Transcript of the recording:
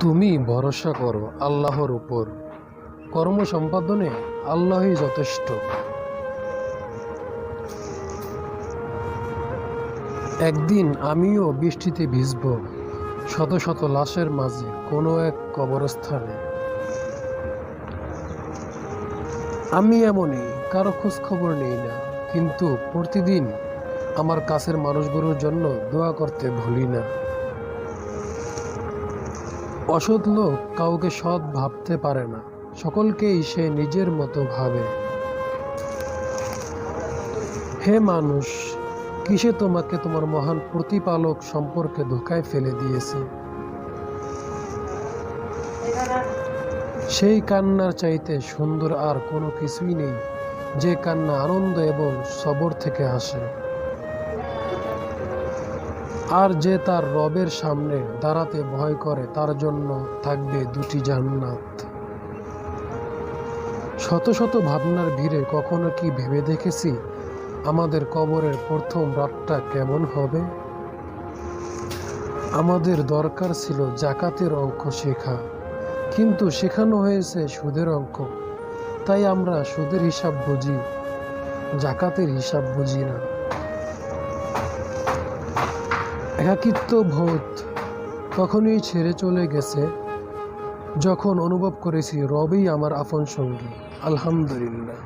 তুমি ভরসা করো আল্লাহর উপর। কর্ম সম্পাদনে আল্লাহই যথেষ্ট। একদিন আমিও বৃষ্টিতে ভিজব, শত শত লাশের মাঝে কোনো এক কবরস্থানে। আমি এমনই, কারো খোঁজ খবর নেই না, কিন্তু প্রতিদিন আমার কাছের মানুষগুলোর জন্য দোয়া করতে ভুলি না। অসৎ লোক কাউকে সৎ ভাবতে পারে না, সকলকেই সে নিজের মতো ভাবে। হে মানুষ, কিসে তোমাকে তোমার মহান প্রতিপালক সম্পর্কে ধোঁকায় ফেলে দিয়েছে? সেই কান্নার চাইতে সুন্দর আর কোনো কিছুই নেই, যে কান্না আনন্দ এবং সবর থেকে আসে। আর যে তার রবের সামনে দাঁড়াতে ভয় করে, তার জন্য থাকবে দুটি জান্নাত। শত শত ভাবনার ভিড়ে কখনো কি ভেবে দেখেছি আমাদের কবরের প্রথম রাতটা কেমন হবে? আমাদের দরকার ছিল জাকাতের অঙ্ক শেখা, কিন্তু শেখানো হয়েছে সুদের অঙ্ক। তাই আমরা সুদের হিসাব বুঝি, জাকাতের হিসাব বুঝি না। একাকিত্ব বোধ তখনই ছেড়ে চলে গেছে যখন অনুভব করেছি রবই আমার আপন সঙ্গী। আলহামদুলিল্লাহ।